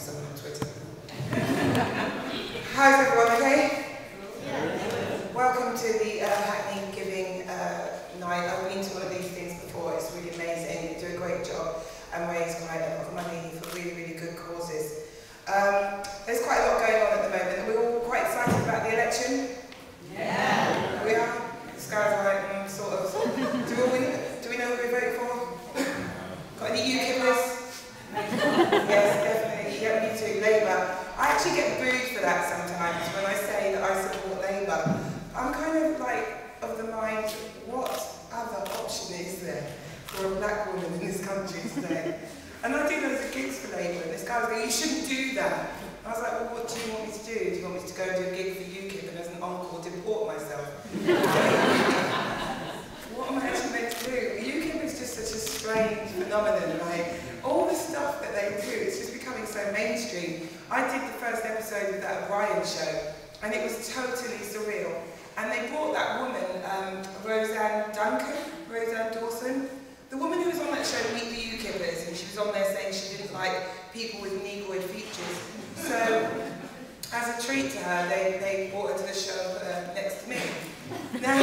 someone on Twitter. How's everyone, okay? Yeah. Welcome to the Hackney Giving night. I've been to one of these things before. It's really amazing. You do a great job and raise quite a lot of money for really, really good causes. There's quite a lot going on at the moment. Are we all quite excited about the election? Yeah. We are? This guy's like, sort of. Do we know who we're voting for? Got any UKippers? Yes, definitely. Yeah, me too. Labour. I actually get booed for that sometimes when I say that I support Labour. I'm kind of like of the mind, what other option is there for a black woman in this country today? And I do loads of gigs for Labour, and this guy was going, you shouldn't do that. I was like, well, what do you want me to do? Do you want me to go and do a gig for UKIP and as an encore deport myself? What am I actually meant to do? UKIP is just such a strange phenomenon, like, all the stuff that they do, it's just becoming so mainstream. I did the first episode of that Brian show, and it was totally surreal. And they brought that woman, Roseanne Dawson, the woman who was on that show, Meet the UKippers, and she was on there saying she didn't like people with negroid features. So, as a treat to her, they brought her to the show next to me. Now,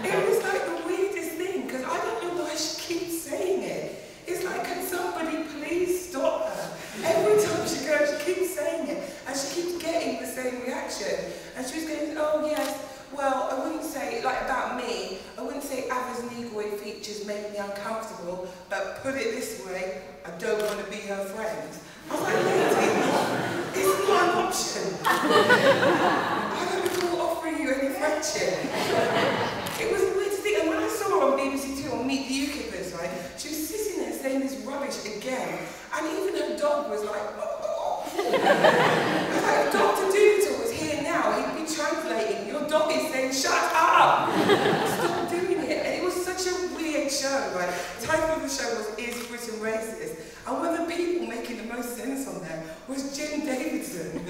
it was like the weirdest thing, because I don't know why she keeps saying it. It's like, can somebody please stop her? Every time she goes, she keeps saying it, and she keeps getting the same reaction. And she was going, oh yes, well, I wouldn't say, like about me, I wouldn't say Ava's negroid features make me uncomfortable, but put it this way, I don't want to be her friend. I was like, lady, it's not an option. I don't recall offering you any friendship. It was the weirdest thing, and when I saw her on BBC Two on Meet the UKippers, right, she was sitting there saying this rubbish again, and even her dog was like, like, Dr. Dolittle was here now, he'd be translating, your dog is saying, shut up! Stop doing it. And it was such a weird show, like, the title of the show was, Is Britain Racist? And one of the people making the most sense on there was Jim Davidson.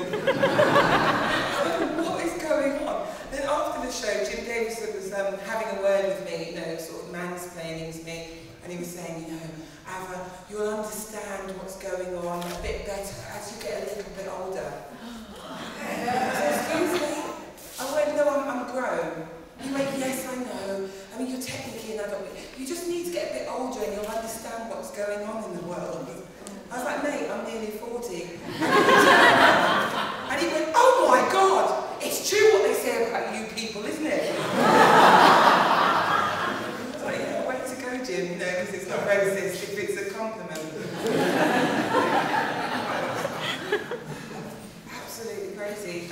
What is going on? Then after the show, Jim Davidson was having a word with me, you know, sort of mansplaining to me, and he was saying, you know, Ava, you'll understand what's going on a bit better as you get a little bit older. So, excuse me? I went, no, I'm grown. He went, yes, I know. I mean, you're technically an adult. You just need to get a bit older and you'll understand what's going on in the world. I was like, mate, I'm nearly 40. And he went, oh my God, it's true what they say about you people, isn't it? Jim, you know, because it's not racist if it's a compliment. Absolutely crazy.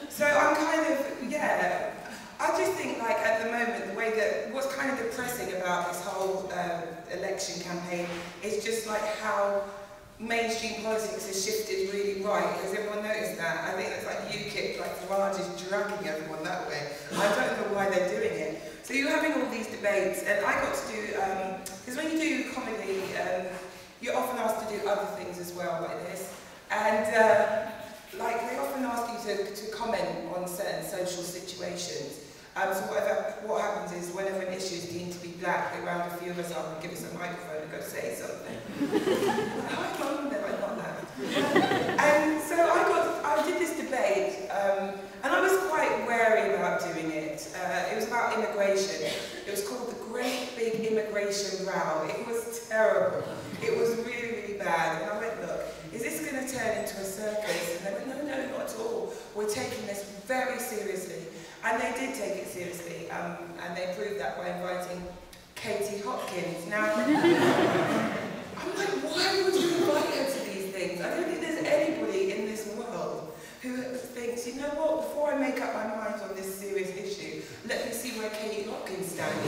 So I'm kind of, yeah, I just think like at the moment, the way that, what's kind of depressing about this whole election campaign is just like how mainstream politics has shifted really right. Has everyone noticed that? I think it's like UKIP, like Farage is dragging everyone that way. I don't know why they're doing it. So you're having all these debates, and I got to do, because when you do comedy, you're often asked to do other things as well, like this. And like they often ask you to comment on certain social situations. So what happens is, whenever an issue is deemed to be black, they round a few of us up and give us a microphone and go say something. Hi, Mum, no, I got that. And so I did this debate, and I was quite wary about doing it. It was about immigration. It was called the Great Big Immigration Row. It was terrible. It was really, really bad. And I went, look, is this going to turn into a circus? And they went, no, no, not at all. We're taking this very seriously. And they did take it seriously, and they proved that by inviting Katie Hopkins. Now, I'm like, why would you invite her to these things? I don't think there's anybody in this world who thinks, you know what, before I make up my mind on this serious issue, let me see where Katie Hopkins stands.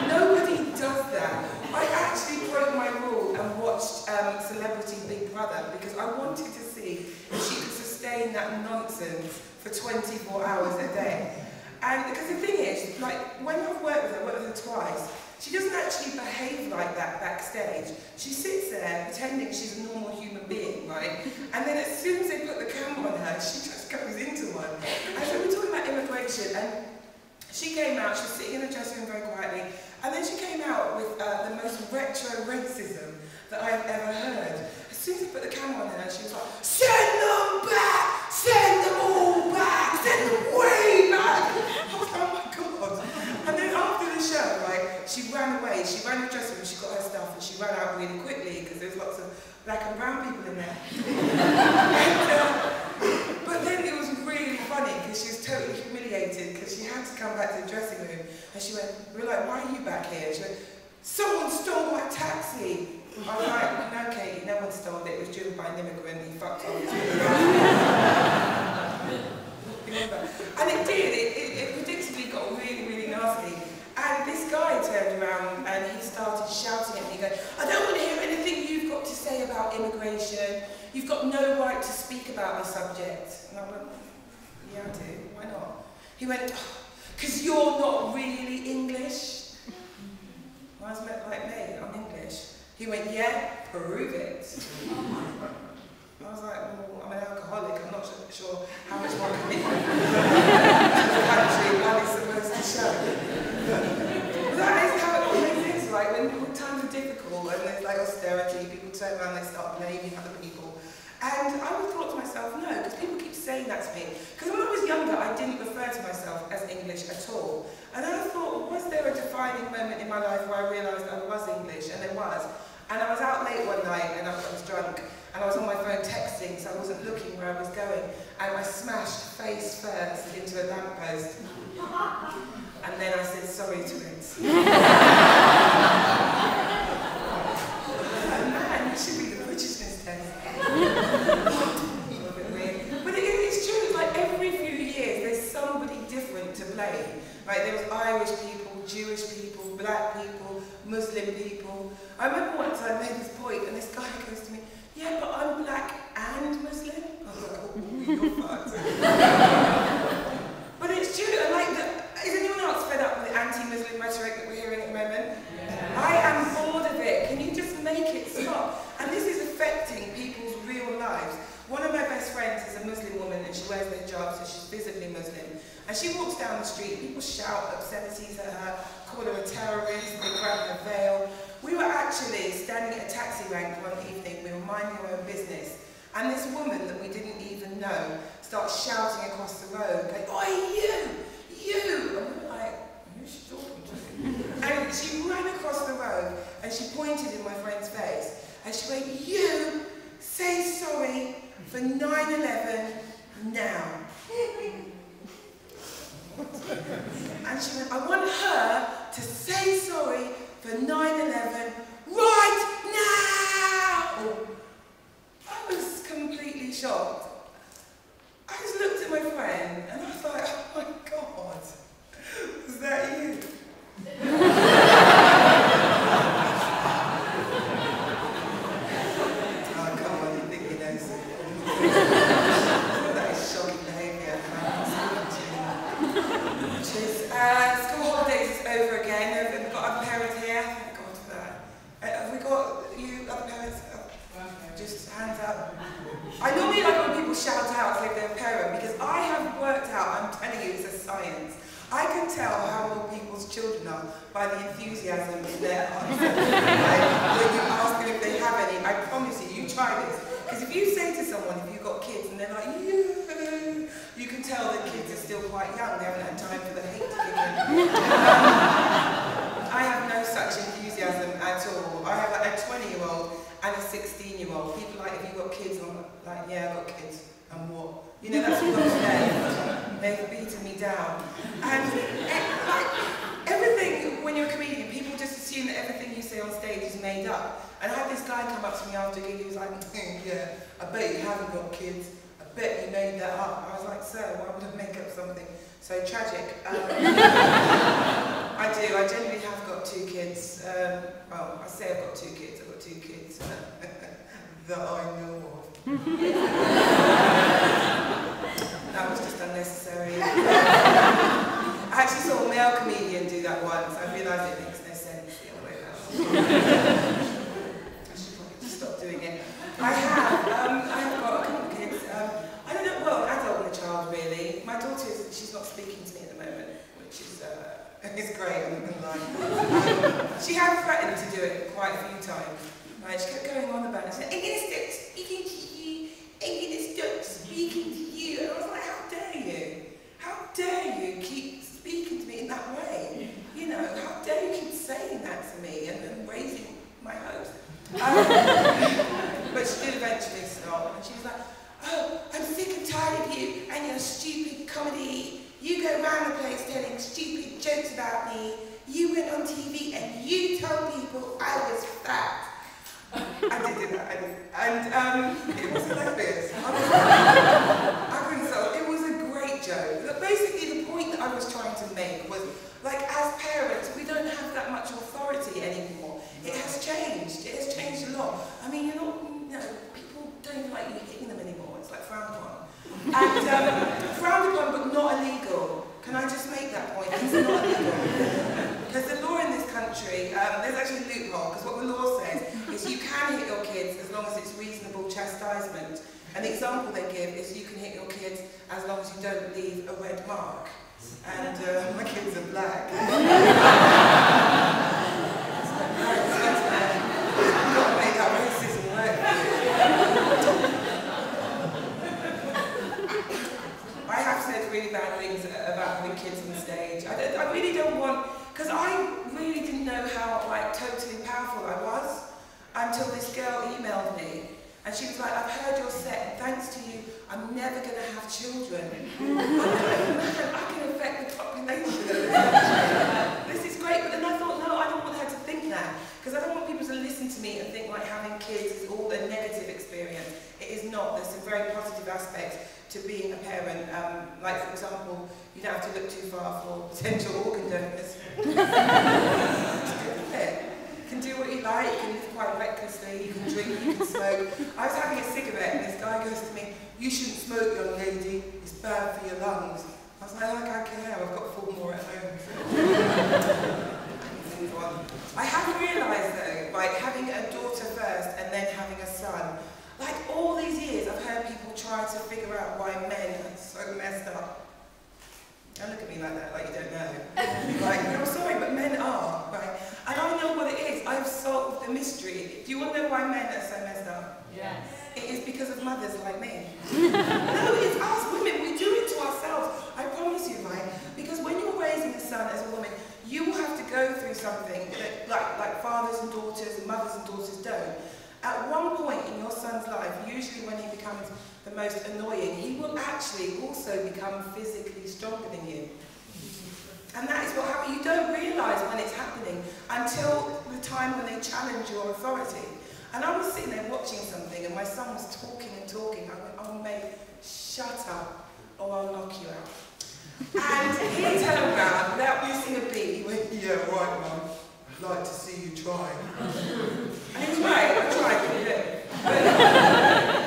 Nobody does that. I actually broke my rule and watched Celebrity Big Brother because I wanted to see if she could sustain that nonsense for 24 hours a day. And because the thing is, like, when I've worked with her twice, she doesn't actually behave like that backstage. She sits there pretending she's a normal human being, right? And then as soon as they put the camera on her, she just goes into one. And so we're talking about immigration, and she came out, she was sitting in the dressing room very quietly, and then she came out with the most retro racism that I've ever heard. As soon as they put the camera camera on her and she was like, send them back! Send them all back! Send them way back! I was like, oh my God. And then after the show, right, she ran away. She ran to the dressing room, she got her stuff, and she ran out really quickly because there's lots of black and brown people in there. But then it was really funny because she was totally humiliated because she had to come back to the dressing room and she went, we were like, why are you back here? She went, someone stole my taxi. I was like, no Katie, no one stole it. It was driven by an immigrant. He fucked off. And it did. It predictably got really, really nasty. And this guy turned around and he started shouting at me, going, I don't want to hear anything you've got to say about immigration. You've got no right to speak about the subject. And I went, yeah, I do. Why not? He went, because you're not really English. I was like, mate, I'm English. He went, yeah, prove it. I was like, well, I'm an alcoholic. I'm not sure how much more commitment the country one is supposed to show. But that is how it always is, right? When times are difficult and there's like austerity, people turn around and they start blaming other people. And I would thought to myself, no, because people keep saying that to me. Because when I was younger, I didn't refer to myself as English at all. And I thought, was there a defining moment in my life where I realised I was English? And there was. And I was out late one night and I was drunk. And I was on my phone texting, so I wasn't looking where I was going. And I smashed face first into a lamppost. And then I said sorry to it. Man, you should be the Britishness test. But it's true, it's like every few years there's somebody different to blame. Right, there was Irish people, Jewish people, black people, Muslim people. I remember once I made this point and this guy goes to me, yeah, but I'm black and Muslim. I was like, oh, you're fucked. But it's true, and like, is anyone else fed up with the anti-Muslim rhetoric that we're hearing at the moment? Yeah. I am bored of it. Can you just make it stop? And this is affecting people's real lives. One of my best friends is a Muslim woman and she wears the hijab, so she's visibly Muslim. And she walks down the street, people shout obscenities at her, call her a terrorist, they grab her veil. We were actually standing at a taxi rank one evening, we were minding our own business, and this woman that we didn't even know starts shouting across the road, going, oi, you! And we were like, who's she talking to? And she ran across the road, and she pointed in my friend's face, and she went, you, say sorry for 9/11 now. And she went, I want her to say sorry for 9/11 right now! I was completely shocked. I just looked at my friend and I was like, oh my God, was that you? Oh, come on, you think you know something. That is shocking behaviour. School holidays is over again. Have we got other parents here? Thank God for that. Have we got you, other parents? Just hands up. I normally like when people shout out if they're a parent because I have worked out, I'm telling you, it's a science. I can tell how old people's children are by the enthusiasm in their eyes. Like, when you ask them if they have any, I promise you, you try this. Because if you say to someone, if you've got kids, and they're like, yeah, you can tell that kids are still quite young, they haven't had time for the hate giving. I have no such enthusiasm at all. I have like a 20-year-old and a 16-year-old. People are like, have you got kids? And I'm like, yeah, I've got kids. And what? You know, that's what I'm saying. They've beaten me down. And like, everything, when you're a comedian, people just assume that everything you say on stage is made up. And I had this guy come up to me after a gig, he was like, yeah, I bet you haven't got kids. I bet you made that up. I was like, sir, why would I make up something so tragic? I do, I generally have got 2 kids. Well, I say I've got 2 kids, I've got 2 kids that I know of. That was just unnecessary. I actually saw a male comedian do that once. I realised it makes no sense the other way around. I should probably just stop doing it. I have got a couple of kids. I don't know, well, an adult and a child really. My daughter, she's not speaking to me at the moment, which is it's great, I'm not going to lie. She had threatened to do it quite a few times. Right, she kept going on about it. She said, eventually stopped, and she was like, oh, I'm sick and tired of you and your stupid comedy. You go around the place telling stupid jokes about me. You went on TV and you told people I was fat. I did do that, I did. And it was hilarious. I couldn't stop. It was a great joke. But basically, the point that I was trying to make was, like, as parents, we don't have that much authority anymore. It has changed. It has changed a lot. I mean, people don't like you hitting them anymore. It's like frowned upon. And frowned upon, but not illegal. Can I just make that point? It's not illegal. Because the law in this country, there's actually a loophole, because what the law says is you can hit your kids as long as it's reasonable chastisement. And the example they give is you can hit your kids as long as you don't leave a red mark. And my kids are black. Got to make that racism work. I have said really bad things about having kids on stage. I really don't want, because I really didn't know how totally powerful I was until this girl emailed me. And she was like, I've heard your set, and thanks to you, I'm never going to have children. I can affect the population. This is great, but then I thought, no, I don't want her to think that. Because I don't want people to listen to me and think like having kids is all a negative experience. It is not. There's some very positive aspects to being a parent. Like, for example, you don't have to look too far for potential organ donors. It's good, isn't it? You can do what you like, you can live quite recklessly, you can drink, you can smoke. I was having a cigarette and this guy goes to me, you shouldn't smoke, young lady, it's bad for your lungs. I was like, I care, I've got 4 more at home. I have realised though, like having a daughter first and then having a son, like all these years I've heard people try to figure out why men are so messed up. Don't look at me like that, like you don't know. Like, I'm sorry, but men are, right? And I know what it is. I've solved the mystery. Do you want to know why men are so messed up? Yes. It is because of mothers like me. No, it's us women. We do it to ourselves. I promise you, right? Because when you're raising a son as a woman, you will have to go through something that, like fathers and daughters and mothers and daughters don't. At one point in your son's life, usually when he becomes the most annoying, he will actually also become physically stronger than you. And that is what happens. You don't realise when it's happening until the time when they challenge your authority. And I was sitting there watching something and my son was talking and talking. I went, oh mate, shut up or I'll knock you out. And he turned around without missing a beat. He went, yeah, right, Mum. I'd like to see you try. And he was right, I tried, couldn't do it.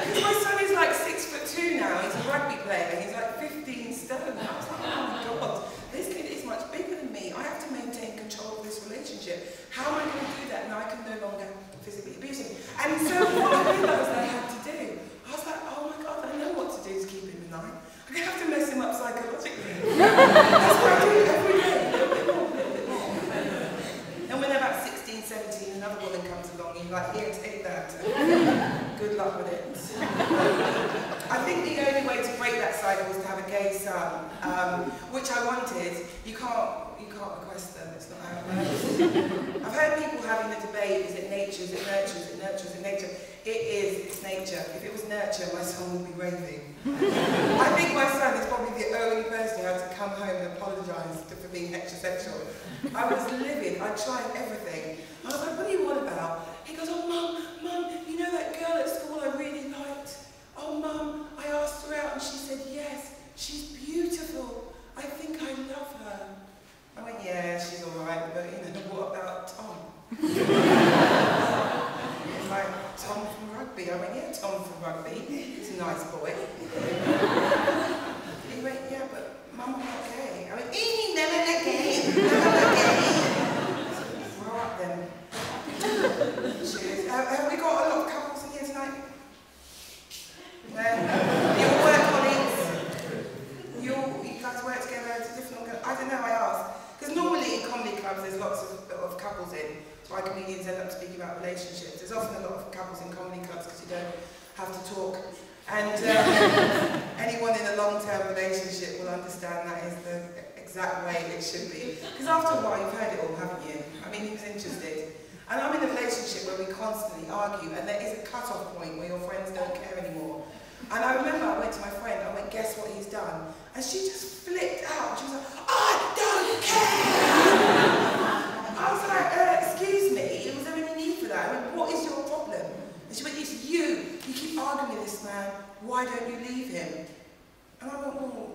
Because my son is like 6'2" now, he's a rugby player, and he's like 15 stone. And I was like, oh my God, this kid is much bigger than me. I have to maintain control of this relationship. How am I going to do that? Now I can no longer physically abuse him. And so what I realised I had to do, I was like, oh my God, I know what to do to keep him in line. I'm going to have to mess him up psychologically. That's what I do every day. And when they're about 16, 17, another woman comes along and you're like, here, take that. Good luck with it. I think the only way to break that cycle is to have a gay son, which I wanted. You can't request them, it's not how it works. I've heard people having the debate, is it nature, is it nurture, is it nurture, is it nature? It is, it's nature. If it was nurture, my son would be raving. I think my son is probably the only person who had to come home and apologise for being heterosexual. I was livid, I tried everything. I was like, what do you want about? He goes, oh Mum, you know that girl at school I really liked? Oh Mum, I asked her out and she said yes, she's beautiful. I think I love her. I went, yeah, she's alright, but what about Tom? He's like, Tom from rugby. I went, yeah, Tom from rugby. He's a nice boy. He went, yeah, but Mum, I'm not gay. I went, never not gay. Never gay. Grow up then. Cheers. Have we got a lot of couples in here tonight? You all work colleagues? You guys work together? It's a different, I don't know, I asked. Because normally in comedy clubs there's lots of couples in. That's why comedians end up speaking about relationships. There's often a lot of couples in comedy clubs because you don't have to talk. And anyone in a long-term relationship will understand that is the exact way it should be. Because after a while you've heard it all, haven't you? I mean, he was interested. And I'm in a relationship where we constantly argue, and there is a cut-off point where your friends don't care anymore. And I remember I went to my friend, I went, guess what he's done? And she just flipped out. She was like, I don't care! I was like, excuse me, was there any need for that? I went, what is your problem? And she went, it's you. You keep arguing with this man. Why don't you leave him? And I went, well,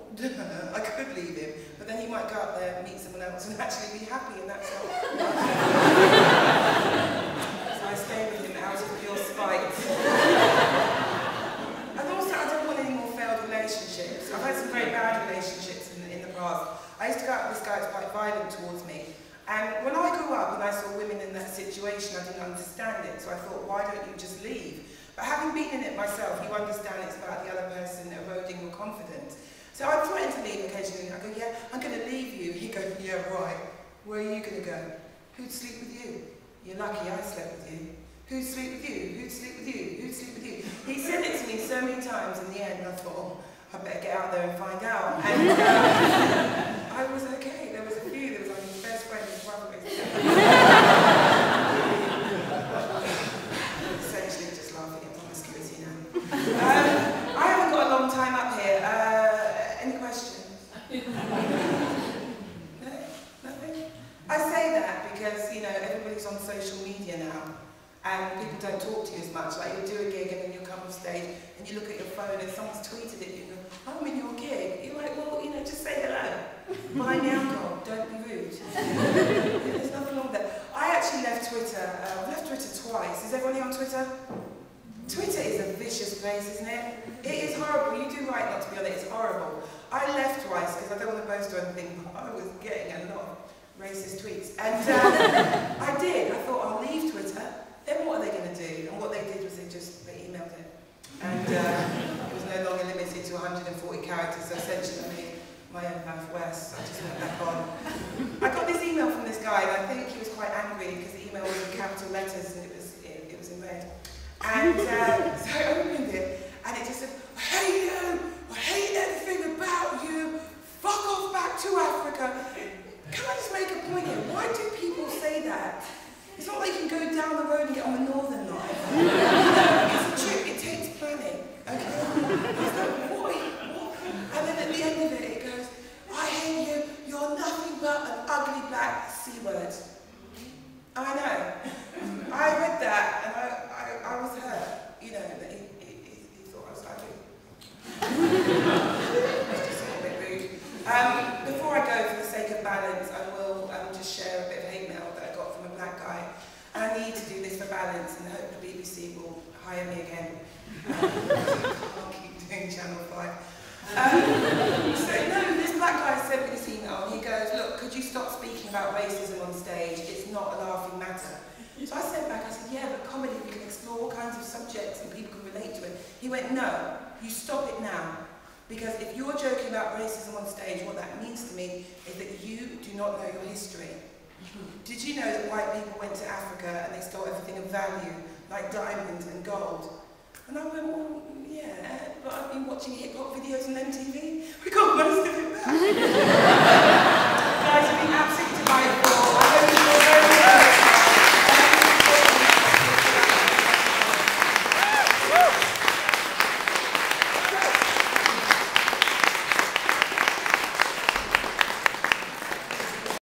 I could leave him, but then he might go out there and meet someone else and actually be happy, and that's all. So I stayed with him out of pure spite. And also, I don't want any more failed relationships. I've had some very bad relationships in the past. I used to go out with this guy who was quite violent towards me. And when I grew up and I saw women in that situation, I didn't understand it. So I thought, why don't you just leave? But having been in it myself, you understand it's about the other person eroding your confidence. So I threatened to leave occasionally. I go, yeah, I'm going to leave you. He goes, yeah, right. Where are you going to go? Who'd sleep with you? You're lucky I slept with you. Who'd sleep with you? Who'd sleep with you? Who'd sleep with you? He said it to me so many times in the end, and I thought, oh, I better get out there and find out. And I was okay. There was a few. There was like his best friend, his brother. Essentially just laughing at promiscuity now. I haven't got a long time up here. Any questions? No? Nothing? I say that because, you know, everybody's on social media now. And people don't talk to you as much. Like, you'll do a gig and then you'll come off stage and you look at your phone and someone's tweeted it, you go, oh, I'm in your gig. You're like, well, you know, just say hello. Buy me alcohol, don't be rude. There's nothing wrong with that. I actually left Twitter. I've left Twitter twice. Is everyone here on Twitter? Twitter is a vicious place, isn't it? It is horrible. You do right not to be on it. It's horrible. I left twice because I don't want to boast or anything, but I was getting a lot of racist tweets. And I did. I thought, I'll leave Twitter. Then what are they going to do? And what they did was they emailed it. And it was no longer limited to 140 characters, so essentially I made my own Mouth West. I just went back on. I got this email from this guy, and I think he was quite angry because the email was in capital letters and it was in red. And so I opened it, and it just said, I hate you! I hate everything about you! Fuck off back to Africa! Can I just make a point here? Why do people say that? It's not like you can go down the road and get on the Northern Line. It's a trip, it takes planning, okay? I was like, what? And then at the end of it, it goes, I hate you, you're nothing but an ugly black C-word. I know. I read that and I was hurt, you know, that he thought I was ugly. It's just a little bit rude. Before I go, for the sake of balance, I will just share a bit of hate mail that I got from a black guy. And I need to do this for balance and hope the BBC will hire me again. I can't keep doing Channel 5. So no, this black guy sent me this email and he goes, look, could you stop speaking about racism on stage? It's not a laughing matter. So I sent back, I said, yeah, but comedy, we can explore all kinds of subjects and people can relate to it. He went, no, you stop it now. Because if you're joking about racism on stage, what that means to me is that you do not know your history. Did you know that white people went to Africa and they stole everything of value, like diamonds and gold? And I went, well, yeah, but I've been watching hip-hop videos on MTV. We got most of it back.